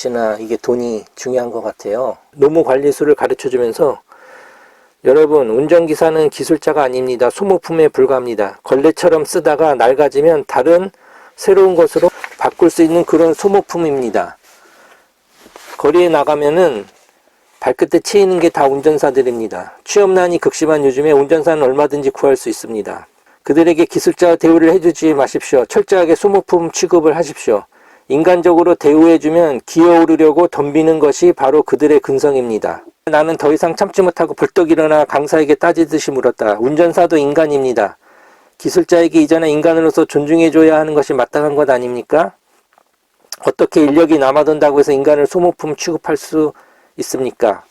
역시나 이게 돈이 중요한 것 같아요. 노무 관리술을 가르쳐주면서 여러분, 운전기사는 기술자가 아닙니다. 소모품에 불과합니다. 걸레처럼 쓰다가 낡아지면 다른 새로운 것으로 바꿀 수 있는 그런 소모품입니다. 거리에 나가면은 발끝에 치이는 게 다 운전사들입니다. 취업난이 극심한 요즘에 운전사는 얼마든지 구할 수 있습니다. 그들에게 기술자 대우를 해주지 마십시오. 철저하게 소모품 취급을 하십시오. 인간적으로 대우해주면 기어오르려고 덤비는 것이 바로 그들의 근성입니다. 나는 더 이상 참지 못하고 벌떡 일어나 강사에게 따지듯이 물었다. 운전사도 인간입니다. 기술자에게 이전에 인간으로서 존중해줘야 하는 것이 마땅한 것 아닙니까? 어떻게 인력이 남아돈다고 해서 인간을 소모품 취급할 수 있습니까?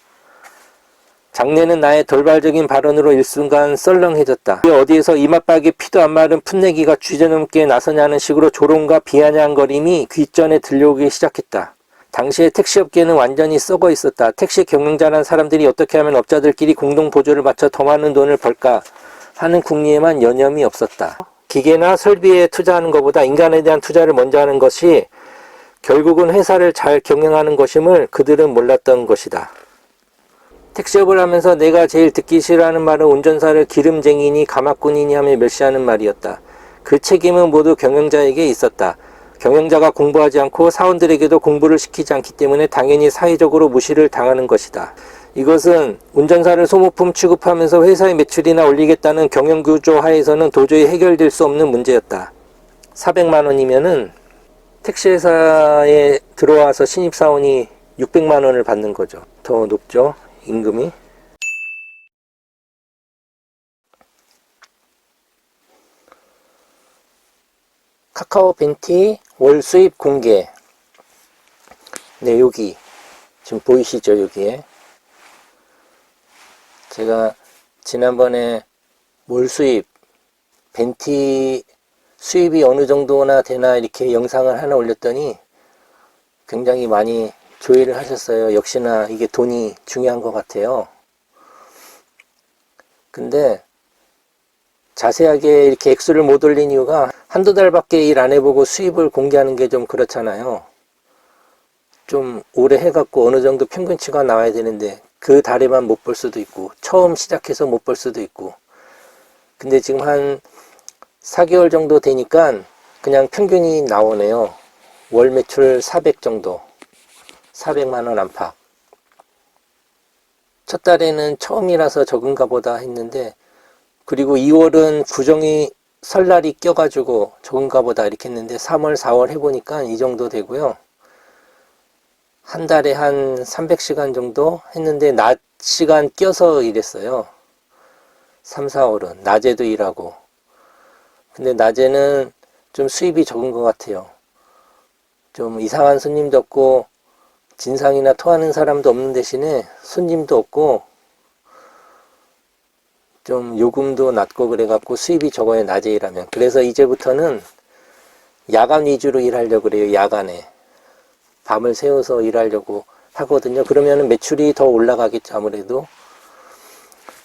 장례는 나의 돌발적인 발언으로 일순간 썰렁해졌다. 어디에서 이맛박에 피도 안 마른 풋내기가 주제넘게 나서냐는 식으로 조롱과 비아냥거림이 귓전에 들려오기 시작했다. 당시에 택시업계는 완전히 썩어 있었다. 택시 경영자란 사람들이 어떻게 하면 업자들끼리 공동 보조를 맞춰 더 많은 돈을 벌까 하는 궁리에만 여념이 없었다. 기계나 설비에 투자하는 것보다 인간에 대한 투자를 먼저 하는 것이 결국은 회사를 잘 경영하는 것임을 그들은 몰랐던 것이다. 택시업을 하면서 내가 제일 듣기 싫어하는 말은 운전사를 기름쟁이니 가마꾼이니 하며 멸시하는 말이었다. 그 책임은 모두 경영자에게 있었다. 경영자가 공부하지 않고 사원들에게도 공부를 시키지 않기 때문에 당연히 사회적으로 무시를 당하는 것이다. 이것은 운전사를 소모품 취급하면서 회사의 매출이나 올리겠다는 경영구조 하에서는 도저히 해결될 수 없는 문제였다. 400만 원이면은 택시회사에 들어와서 신입사원이 600만 원을 받는 거죠. 더 높죠, 임금이. 카카오 벤티 월 수입 공개. 네, 여기 지금 보이시죠? 여기에 제가 지난번에 월 수입 벤티 수입이 어느 정도나 되나 이렇게 영상을 하나 올렸더니 굉장히 많이 조회를 하셨어요. 역시나 이게 돈이 중요한 것 같아요. 근데 자세하게 이렇게 액수를 못 올린 이유가 한두 달밖에 일 안 해보고 수입을 공개하는 게 좀 그렇잖아요. 좀 오래 해갖고 어느 정도 평균치가 나와야 되는데 그 달에만 못 볼 수도 있고 처음 시작해서 못 볼 수도 있고. 근데 지금 한 4개월 정도 되니까 그냥 평균이 나오네요. 월 매출 400 정도. 400만 원 안팎. 첫 달에는 처음이라서 적은가 보다 했는데, 그리고 2월은 구정이 설날이 껴가지고 적은가 보다 이렇게 했는데 3월 4월 해보니까 이 정도 되고요. 한 달에 한 300시간 정도 했는데 낮 시간 껴서 일했어요. 3, 4월은 낮에도 일하고. 근데 낮에는 좀 수입이 적은 것 같아요. 좀 이상한 손님도 없고 진상이나 토하는 사람도 없는 대신에 손님도 없고 좀 요금도 낮고 그래갖고 수입이 적어요, 낮에 일하면. 그래서 이제부터는 야간 위주로 일하려고 그래요. 야간에 밤을 새워서 일하려고 하거든요. 그러면 매출이 더 올라가겠죠, 아무래도.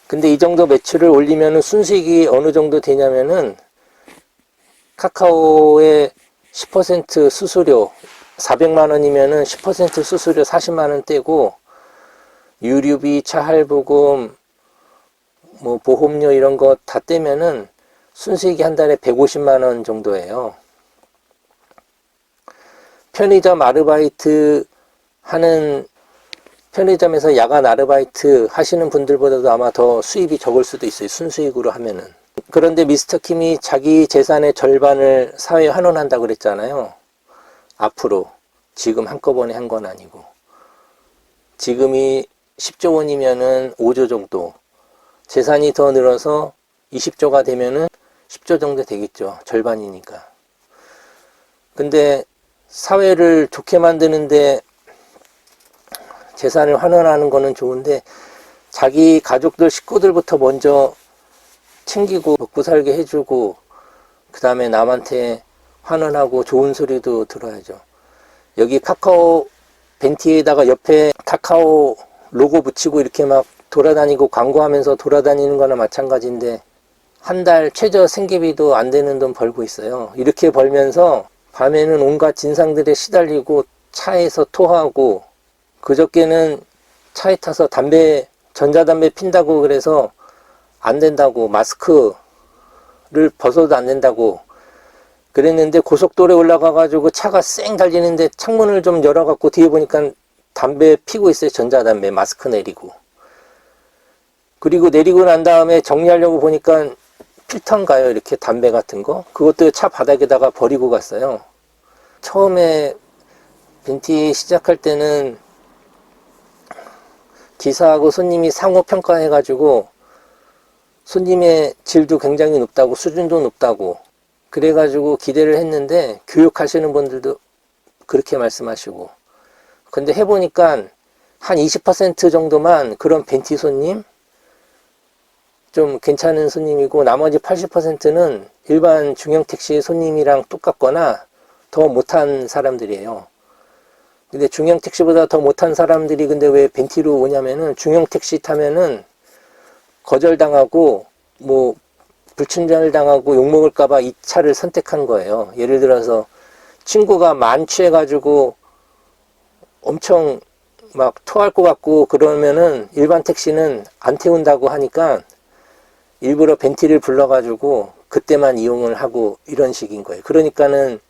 근데 이 정도 매출을 올리면 순수익이 어느 정도 되냐면은 카카오의 10% 수수료 400만 원이면은 10% 수수료 40만 원 떼고 유류비, 차할부금, 뭐 보험료 이런 거 다 떼면은 순수익이 한 달에 150만 원 정도예요. 편의점 아르바이트 하는 편의점에서 야간 아르바이트 하시는 분들보다도 아마 더 수입이 적을 수도 있어요. 순수익으로 하면은. 그런데 미스터 킴이 자기 재산의 절반을 사회에 환원한다고 그랬잖아요. 앞으로. 지금 한꺼번에 한 건 아니고. 지금이 10조 원이면은 5조 정도. 재산이 더 늘어서 20조가 되면은 10조 정도 되겠죠. 절반이니까. 근데 사회를 좋게 만드는데 재산을 환원하는 거는 좋은데 자기 가족들 식구들부터 먼저 챙기고 먹고 살게 해주고 그 다음에 남한테 환원하고 좋은 소리도 들어야죠. 여기 카카오 벤티에다가 옆에 카카오 로고 붙이고 이렇게 막 돌아다니고 광고하면서 돌아다니는 거나 마찬가지인데 한 달 최저 생계비도 안 되는 돈 벌고 있어요. 이렇게 벌면서 밤에는 온갖 진상들에 시달리고 차에서 토하고, 그저께는 차에 타서 전자담배 핀다고 그래서 안 된다고, 마스크를 벗어도 안 된다고 그랬는데, 고속도로에 올라가가지고 차가 쌩 달리는데 창문을 좀 열어갖고 뒤에 보니까 담배 피고 있어요. 전자담배, 마스크 내리고. 그리고 내리고 난 다음에 정리하려고 보니까 필터인가요? 이렇게 담배 같은 거? 그것도 차 바닥에다가 버리고 갔어요. 처음에 벤티 시작할 때는 기사하고 손님이 상호 평가해가지고 손님의 질도 굉장히 높다고, 수준도 높다고 그래가지고 기대를 했는데, 교육하시는 분들도 그렇게 말씀하시고, 근데 해보니까 한 20% 정도만 그런 벤티 손님, 좀 괜찮은 손님이고, 나머지 80%는 일반 중형택시 손님이랑 똑같거나 더 못한 사람들이에요. 근데 중형택시보다 더 못한 사람들이 근데 왜 벤티로 오냐면은, 중형택시 타면은 거절당하고 뭐 불친절 당하고 욕먹을까봐 이 차를 선택한 거예요. 예를 들어서 친구가 만취해가지고 엄청 막 토할 것 같고 그러면은 일반 택시는 안 태운다고 하니까 일부러 벤티를 불러가지고 그때만 이용을 하고 이런 식인 거예요. 그러니까는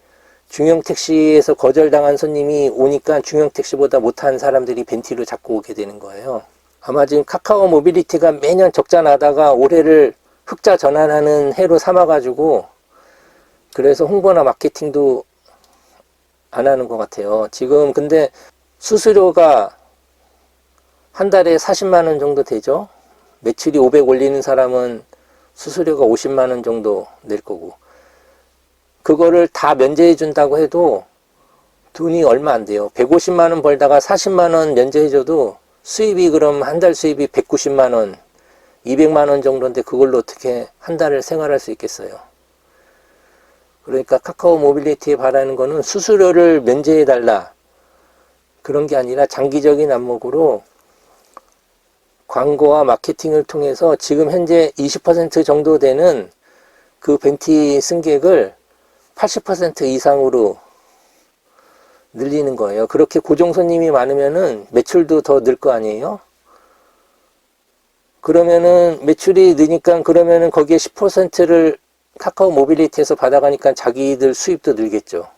중형택시에서 거절당한 손님이 오니까 중형택시보다 못한 사람들이 벤티로 자꾸 오게 되는 거예요. 아마 지금 카카오 모빌리티가 매년 적자 나다가 올해를 흑자 전환하는 해로 삼아가지고 그래서 홍보나 마케팅도 안 하는 것 같아요. 지금 근데 수수료가 한 달에 40만 원 정도 되죠. 매출이 500 올리는 사람은 수수료가 50만 원 정도 낼 거고, 그거를 다 면제해 준다고 해도 돈이 얼마 안 돼요. 150만 원 벌다가 40만 원 면제해 줘도 수입이 그럼 한 달 수입이 190만 원, 200만 원 정도인데 그걸로 어떻게 한 달을 생활할 수 있겠어요. 그러니까 카카오 모빌리티에 바라는 거는 수수료를 면제해 달라, 그런 게 아니라 장기적인 안목으로 광고와 마케팅을 통해서 지금 현재 20% 정도 되는 그 벤티 승객을 80% 이상으로 늘리는 거예요. 그렇게 고정 손님이 많으면은 매출도 더 늘 거 아니에요? 그러면은 매출이 느니까 그러면은 거기에 10%를 카카오 모빌리티에서 받아가니까 자기들 수입도 늘겠죠.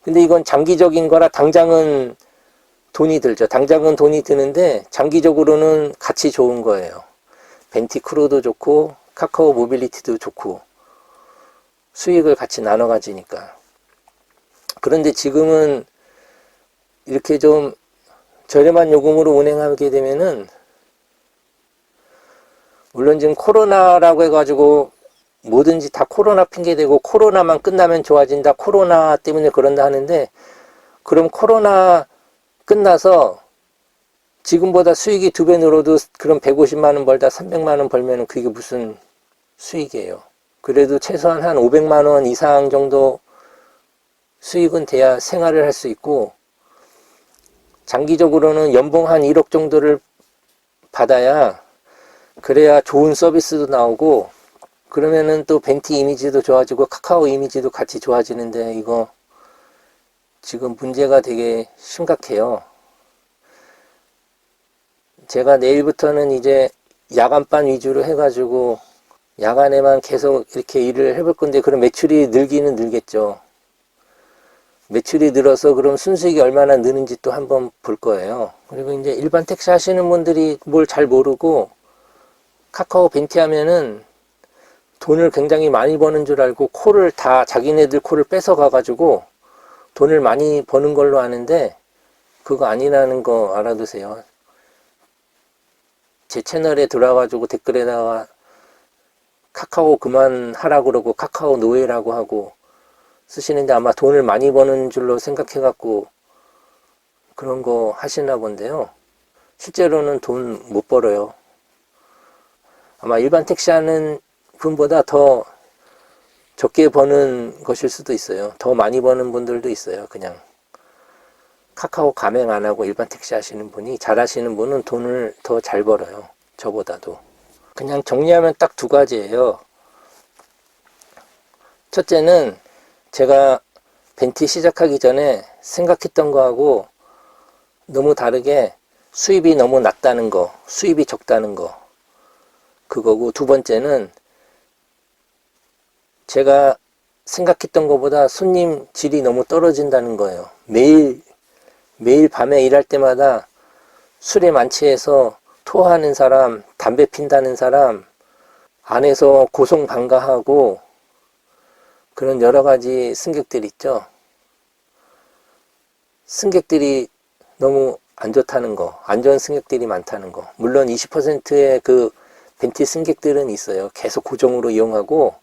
근데 이건 장기적인 거라 당장은 돈이 들죠. 당장은 돈이 드는데 장기적으로는 같이 좋은 거예요. 벤티 크루도 좋고 카카오 모빌리티도 좋고 수익을 같이 나눠 가지니까. 그런데 지금은 이렇게 좀 저렴한 요금으로 운행하게 되면은, 물론 지금 코로나라고 해가지고 뭐든지 다 코로나 핑계대고 코로나만 끝나면 좋아진다, 코로나 때문에 그런다 하는데, 그럼 코로나 끝나서 지금보다 수익이 2배 늘어도 그럼 150만 원 벌다 300만 원 벌면은 그게 무슨 수익이에요. 그래도 최소한 한 500만 원 이상 정도 수익은 돼야 생활을 할 수 있고, 장기적으로는 연봉 한 1억 정도를 받아야, 그래야 좋은 서비스도 나오고, 그러면은 또 벤티 이미지도 좋아지고 카카오 이미지도 같이 좋아지는데, 이거 지금 문제가 되게 심각해요. 제가 내일부터는 이제 야간반 위주로 해가지고 야간에만 계속 이렇게 일을 해볼 건데, 그럼 매출이 늘기는 늘겠죠. 매출이 늘어서 그럼 순수익이 얼마나 느는지 또 한번 볼 거예요. 그리고 이제 일반 택시 하시는 분들이 뭘 잘 모르고 카카오 벤티 하면은 돈을 굉장히 많이 버는 줄 알고 콜을 다 자기네들 콜을 뺏어 가가지고 돈을 많이 버는 걸로 아는데, 그거 아니라는 거 알아두세요. 제 채널에 들어와가지고 댓글에다가 카카오 그만하라고 그러고 카카오 노예라고 하고 쓰시는데, 아마 돈을 많이 버는 줄로 생각해갖고 그런 거 하시나 본데요. 실제로는 돈 못 벌어요. 아마 일반 택시 하는 분보다 더 적게 버는 것일 수도 있어요. 더 많이 버는 분들도 있어요. 그냥 카카오 가맹 안 하고 일반 택시 하시는 분이, 잘 하시는 분은 돈을 더 잘 벌어요. 저보다도. 그냥 정리하면 딱 2가지예요. 첫째는 제가 벤티 시작하기 전에 생각했던 거하고 너무 다르게 수입이 너무 낮다는 거, 수입이 적다는 거, 그거고, 두 번째는 제가 생각했던 것보다 손님 질이 너무 떨어진다는 거예요. 매일 밤에 일할 때마다 술에 만취해서 토하는 사람, 담배 핀다는 사람, 안에서 고성방가하고 그런 여러 가지 승객들 있죠. 승객들이 너무 안 좋다는 거, 안 좋은 승객들이 많다는 거. 물론 20%의 그 벤티 승객들은 있어요. 계속 고정으로 이용하고,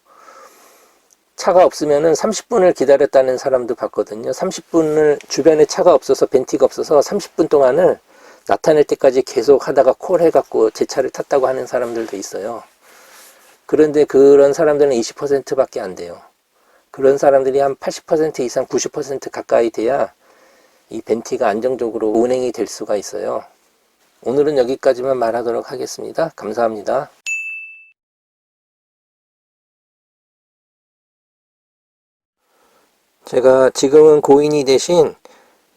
차가 없으면은 30분을 기다렸다는 사람도 봤거든요. 30분을 주변에 차가 없어서, 벤티가 없어서 30분 동안을 나타낼 때까지 계속 하다가 콜 해갖고 제 차를 탔다고 하는 사람들도 있어요. 그런데 그런 사람들은 20%밖에 안 돼요. 그런 사람들이 한 80% 이상, 90% 가까이 돼야 이 벤티가 안정적으로 운행이 될 수가 있어요. 오늘은 여기까지만 말하도록 하겠습니다. 감사합니다. 제가 지금은 고인이 되신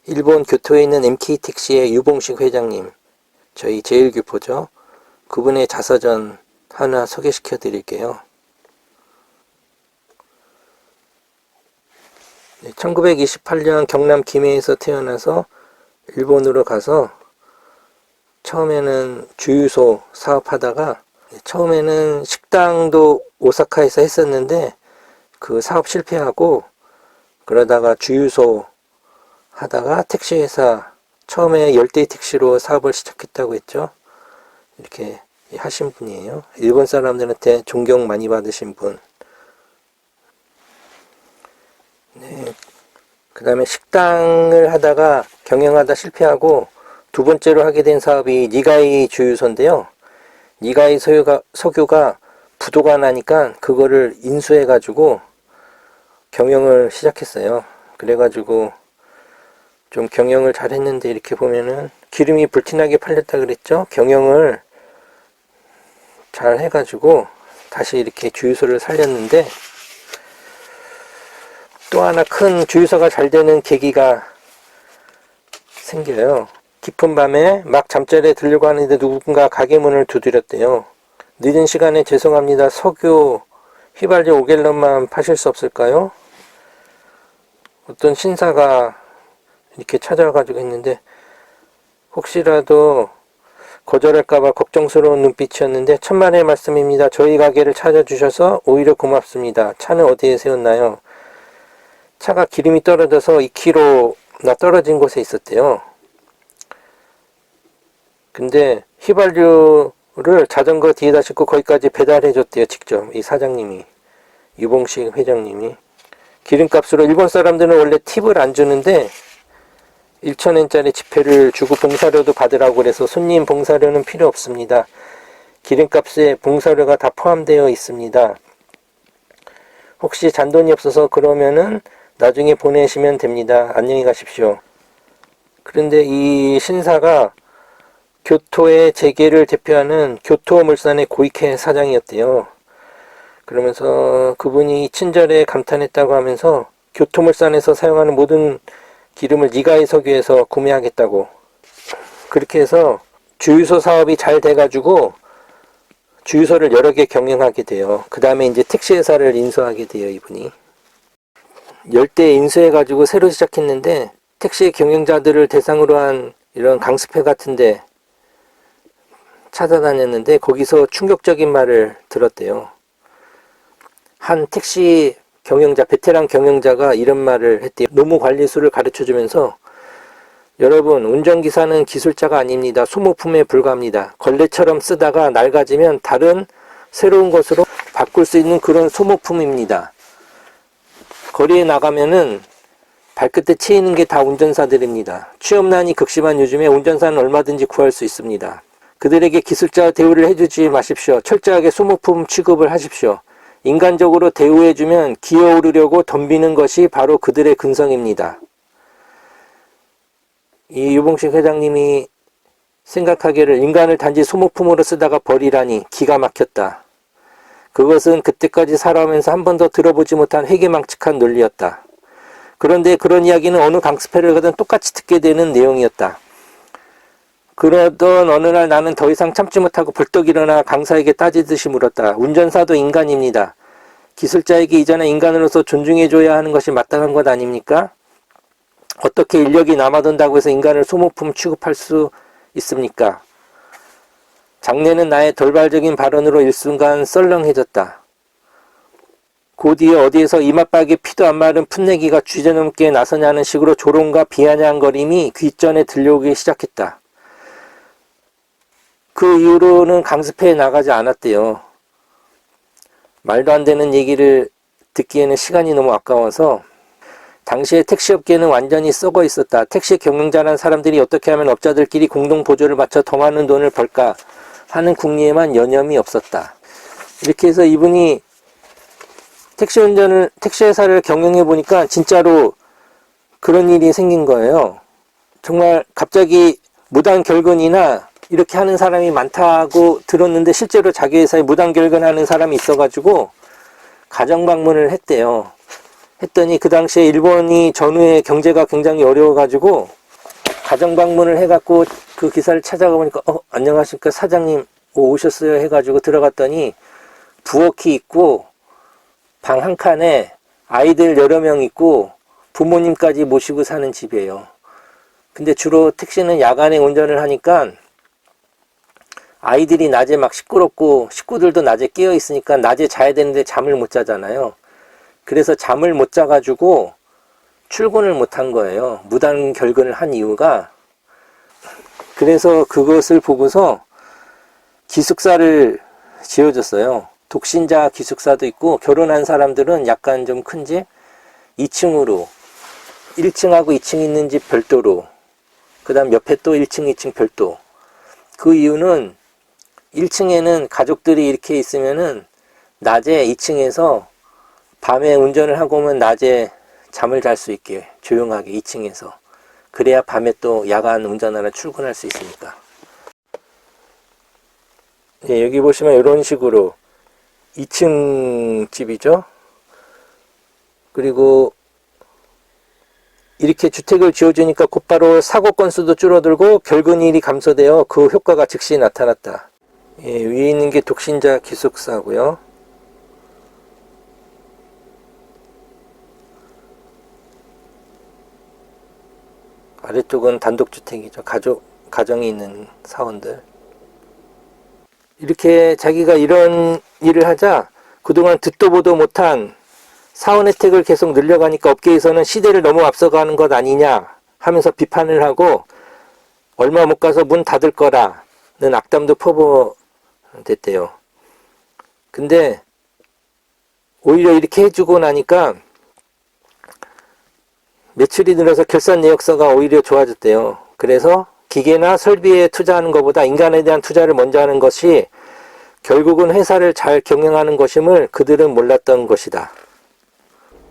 일본 교토에 있는 MK택시의 유봉식 회장님, 저희 제1교포죠. 그분의 자서전 하나 소개시켜 드릴게요. 1928년 경남 김해에서 태어나서 일본으로 가서 처음에는 주유소 사업하다가, 처음에는 식당도 오사카에서 했었는데 그 사업 실패하고, 그러다가 주유소 하다가 택시회사, 처음에 열대 택시로 사업을 시작했다고 했죠. 이렇게 하신 분이에요. 일본 사람들한테 존경 많이 받으신 분. 네. 그 다음에 식당을 하다가 경영하다 실패하고 두 번째로 하게 된 사업이 니가이 주유소인데요. 니가이 석유가 부도가 나니까 그거를 인수해가지고 경영을 시작했어요. 그래가지고 좀 경영을 잘 했는데, 이렇게 보면은 기름이 불티나게 팔렸다 그랬죠. 경영을 잘 해가지고 다시 이렇게 주유소를 살렸는데, 또 하나 큰 주유소가 잘 되는 계기가 생겨요. 깊은 밤에 막 잠자리에 들려고 하는데 누군가 가게 문을 두드렸대요. 늦은 시간에 죄송합니다. 석유 휘발유 5갤런만 파실 수 없을까요? 어떤 신사가 이렇게 찾아와가지고 했는데, 혹시라도 거절할까봐 걱정스러운 눈빛이었는데, 천만의 말씀입니다. 저희 가게를 찾아주셔서 오히려 고맙습니다. 차는 어디에 세웠나요? 차가 기름이 떨어져서 2km나 떨어진 곳에 있었대요. 근데 휘발유를 자전거 뒤에다 싣고 거기까지 배달해 줬대요. 직접 이 사장님이, 유봉식 회장님이. 기름값으로, 일본 사람들은 원래 팁을 안 주는데 1,000엔짜리 지폐를 주고 봉사료도 받으라고 그래서, 손님 봉사료는 필요 없습니다. 기름값에 봉사료가 다 포함되어 있습니다. 혹시 잔돈이 없어서 그러면은 나중에 보내시면 됩니다. 안녕히 가십시오. 그런데 이 신사가 교토의 재계를 대표하는 교토물산의 고이케 사장이었대요. 그러면서 그분이 친절에 감탄했다고 하면서 교토물산에서 사용하는 모든 기름을 니가이 석유에서 구매하겠다고. 그렇게 해서 주유소 사업이 잘 돼가지고 주유소를 여러 개 경영하게 돼요. 그 다음에 이제 택시회사를 인수하게 돼요, 이분이. 열대 인수해가지고 새로 시작했는데, 택시 경영자들을 대상으로 한 이런 강습회 같은데 찾아다녔는데, 거기서 충격적인 말을 들었대요. 한 택시 경영자, 베테랑 경영자가 이런 말을 했대요. 노무관리술을 가르쳐주면서, 여러분, 운전기사는 기술자가 아닙니다. 소모품에 불과합니다. 걸레처럼 쓰다가 낡아지면 다른 새로운 것으로 바꿀 수 있는 그런 소모품입니다. 거리에 나가면은 발끝에 치이는 게 다 운전사들입니다. 취업난이 극심한 요즘에 운전사는 얼마든지 구할 수 있습니다. 그들에게 기술자 대우를 해주지 마십시오. 철저하게 소모품 취급을 하십시오. 인간적으로 대우해주면 기어오르려고 덤비는 것이 바로 그들의 근성입니다. 이 유봉식 회장님이 생각하기를 인간을 단지 소모품으로 쓰다가 버리라니 기가 막혔다. 그것은 그때까지 살아오면서 한 번도 들어보지 못한 회개망측한 논리였다. 그런데 그런 이야기는 어느 강습회를 가든 똑같이 듣게 되는 내용이었다. 그러던 어느 날 나는 더 이상 참지 못하고 벌떡 일어나 강사에게 따지듯이 물었다. 운전사도 인간입니다. 기술자에게 이전에 인간으로서 존중해줘야 하는 것이 마땅한 것 아닙니까? 어떻게 인력이 남아돈다고 해서 인간을 소모품 취급할 수 있습니까? 장내는 나의 돌발적인 발언으로 일순간 썰렁해졌다. 곧이어 어디에서 이맛박에 피도 안 마른 풋내기가 주제넘게 나서냐는 식으로 조롱과 비아냥거림이 귓전에 들려오기 시작했다. 그 이후로는 강습회에 나가지 않았대요. 말도 안 되는 얘기를 듣기에는 시간이 너무 아까워서. 당시에 택시업계는 완전히 썩어 있었다. 택시 경영자란 사람들이 어떻게 하면 업자들끼리 공동 보조를 맞춰 더 많은 돈을 벌까 하는 궁리에만 여념이 없었다. 이렇게 해서 이분이 택시 회사를 경영해 보니까 진짜로 그런 일이 생긴 거예요. 정말 갑자기 무단 결근이나 이렇게 하는 사람이 많다고 들었는데 실제로 자기 회사에 무단 결근하는 사람이 있어가지고 가정 방문을 했대요. 했더니 그 당시에 일본이 전후에 경제가 굉장히 어려워가지고 가정 방문을 해갖고 그 기사를 찾아가 보니까 안녕하십니까 사장님 오셨어요 해가지고 들어갔더니 부엌이 있고 방 한 칸에 아이들 여러 명 있고 부모님까지 모시고 사는 집이에요. 근데 주로 택시는 야간에 운전을 하니까 아이들이 낮에 막 시끄럽고 식구들도 낮에 깨어 있으니까 낮에 자야 되는데 잠을 못 자잖아요. 그래서 잠을 못 자가지고 출근을 못 한 거예요. 무단 결근을 한 이유가. 그래서 그것을 보고서 기숙사를 지어줬어요. 독신자 기숙사도 있고 결혼한 사람들은 약간 좀 큰 집 2층으로 1층하고 2층 있는 집 별도로 그 다음 옆에 또 1층 2층 별도. 그 이유는 1층에는 가족들이 이렇게 있으면은 낮에 2층에서 밤에 운전을 하고 오면 낮에 잠을 잘 수 있게 조용하게 2층에서. 그래야 밤에 또 야간 운전하러 출근할 수 있으니까. 네, 여기 보시면 이런 식으로 2층 집이죠. 그리고 이렇게 주택을 지어주니까 곧바로 사고 건수도 줄어들고 결근일이 감소되어 그 효과가 즉시 나타났다. 예, 위에 있는 게 독신자 기숙사고요. 아래쪽은 단독주택이죠. 가정이 있는 사원들. 이렇게 자기가 이런 일을 하자 그동안 듣도 보도 못한 사원 혜택을 계속 늘려가니까 업계에서는 시대를 너무 앞서가는 것 아니냐 하면서 비판을 하고 얼마 못 가서 문 닫을 거라는 악담도 퍼부었대요. 근데 오히려 이렇게 해주고 나니까 매출이 늘어서 결산 내역서가 오히려 좋아졌대요. 그래서 기계나 설비에 투자하는 것보다 인간에 대한 투자를 먼저 하는 것이 결국은 회사를 잘 경영하는 것임을 그들은 몰랐던 것이다.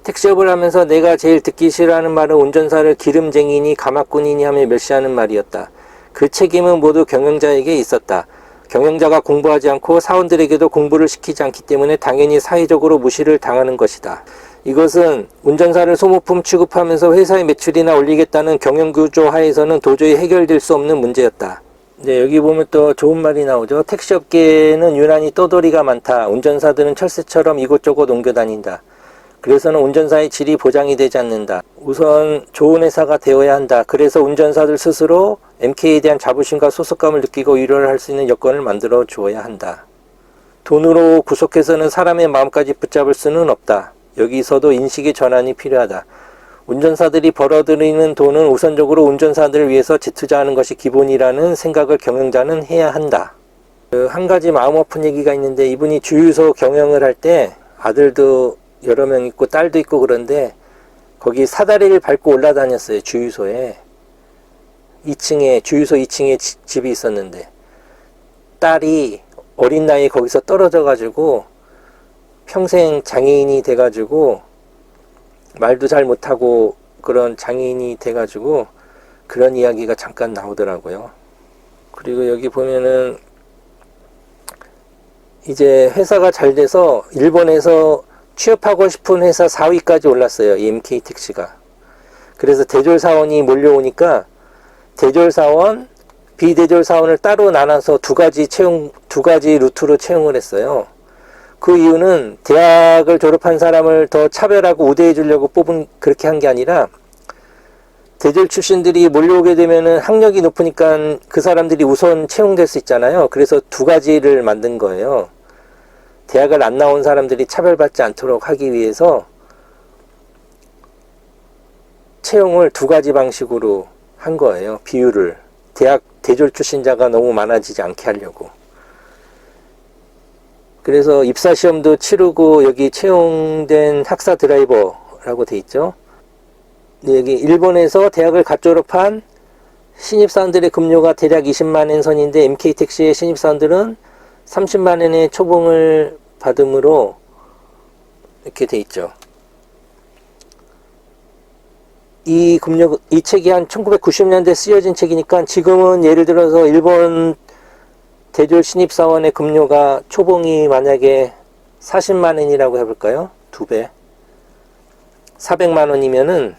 택시업을 하면서 내가 제일 듣기 싫어하는 말은 운전사를 기름쟁이니 가마꾼이니 하며 멸시하는 말이었다. 그 책임은 모두 경영자에게 있었다. 경영자가 공부하지 않고 사원들에게도 공부를 시키지 않기 때문에 당연히 사회적으로 무시를 당하는 것이다. 이것은 운전사를 소모품 취급하면서 회사의 매출이나 올리겠다는 경영구조 하에서는 도저히 해결될 수 없는 문제였다. 네, 여기 보면 또 좋은 말이 나오죠. 택시업계에는 유난히 떠돌이가 많다. 운전사들은 철새처럼 이곳저곳 옮겨다닌다. 그래서는 운전사의 질이 보장이 되지 않는다. 우선 좋은 회사가 되어야 한다. 그래서 운전사들 스스로 MK에 대한 자부심과 소속감을 느끼고 위로를 할 수 있는 여건을 만들어 주어야 한다. 돈으로 구속해서는 사람의 마음까지 붙잡을 수는 없다. 여기서도 인식의 전환이 필요하다. 운전사들이 벌어들이는 돈은 우선적으로 운전사들을 위해서 재투자하는 것이 기본이라는 생각을 경영자는 해야 한다. 한 가지 마음 아픈 얘기가 있는데 이분이 주유소 경영을 할 때 아들도 여러 명 있고 딸도 있고 그런데 거기 사다리를 밟고 올라다녔어요. 주유소에. 2층에 주유소 2층에 집이 있었는데 딸이 어린 나이에 거기서 떨어져 가지고 평생 장애인이 돼 가지고 말도 잘 못하고 그런 장애인이 돼 가지고 그런 이야기가 잠깐 나오더라고요. 그리고 여기 보면은 이제 회사가 잘 돼서 일본에서 취업하고 싶은 회사 4위까지 올랐어요. 이 MK 택시가. 그래서 대졸사원이 몰려오니까 대졸사원, 비대졸사원을 따로 나눠서 두 가지 루트로 채용을 했어요. 그 이유는 대학을 졸업한 사람을 더 차별하고 우대해 주려고 그렇게 한 게 아니라, 대졸 출신들이 몰려오게 되면은 학력이 높으니까 그 사람들이 우선 채용될 수 있잖아요. 그래서 두 가지를 만든 거예요. 대학을 안 나온 사람들이 차별받지 않도록 하기 위해서 채용을 두 가지 방식으로 한 거예요. 비율을. 대졸 출신자가 너무 많아지지 않게 하려고. 그래서 입사시험도 치르고 여기 채용된 학사 드라이버라고 돼 있죠. 여기 일본에서 대학을 갓 졸업한 신입사원들의 급료가 대략 20만엔 선인데 MK택시의 신입사원들은 30만엔의 초봉을 받음으로 이렇게 돼 있죠. 이 책이 한 1990년대 쓰여진 책이니까 지금은 예를 들어서 일본 대졸 신입사원의 급료가 초봉이 만약에 40만엔이라고 해볼까요? 2배. 400만원이면은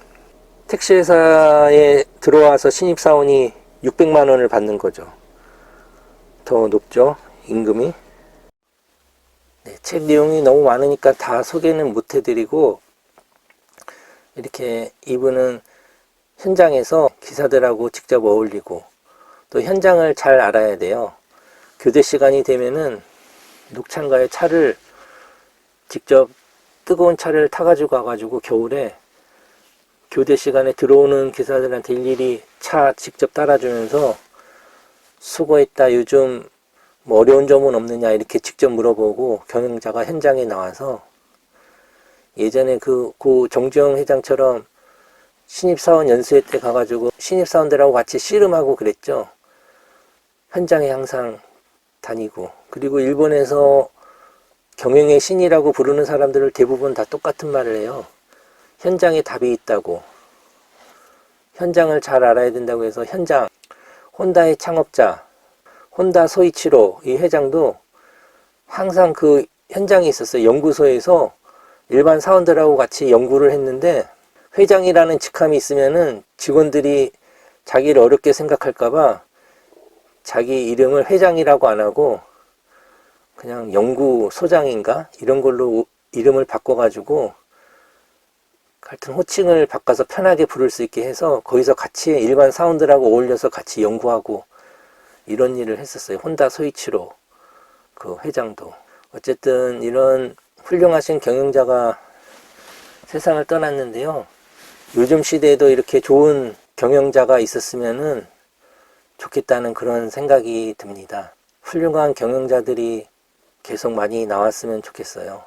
택시회사에 들어와서 신입사원이 600만원을 받는 거죠. 더 높죠? 임금이. 네, 책 내용이 너무 많으니까 다 소개는 못 해드리고, 이렇게 이분은 현장에서 기사들하고 직접 어울리고 또 현장을 잘 알아야 돼요. 교대 시간이 되면은 녹창가에 차를 직접 뜨거운 차를 타가지고 가가지고 겨울에 교대 시간에 들어오는 기사들한테 일일이 차 직접 따라주면서 수고했다, 요즘 뭐 어려운 점은 없느냐 이렇게 직접 물어보고, 경영자가 현장에 나와서 예전에 고 정주영 회장처럼 신입사원 연수회 때 가가지고 신입사원들하고 같이 씨름하고 그랬죠. 현장에 항상 다니고. 그리고 일본에서 경영의 신이라고 부르는 사람들을 대부분 다 똑같은 말을 해요. 현장에 답이 있다고. 현장을 잘 알아야 된다고 해서 현장, 혼다의 창업자, 혼다 소이치로 이 회장도 항상 그 현장에 있었어요. 연구소에서 일반 사원들하고 같이 연구를 했는데, 회장이라는 직함이 있으면은 직원들이 자기를 어렵게 생각할까봐 자기 이름을 회장이라고 안 하고 그냥 연구소장인가? 이런 걸로 이름을 바꿔가지고 하여튼 호칭을 바꿔서 편하게 부를 수 있게 해서 거기서 같이 일반 사원들하고 어울려서 같이 연구하고 이런 일을 했었어요. 혼다 소이치로 그 회장도. 어쨌든 이런 훌륭하신 경영자가 세상을 떠났는데요. 요즘 시대에도 이렇게 좋은 경영자가 있었으면은 좋겠다는 그런 생각이 듭니다. 훌륭한 경영자들이 계속 많이 나왔으면 좋겠어요.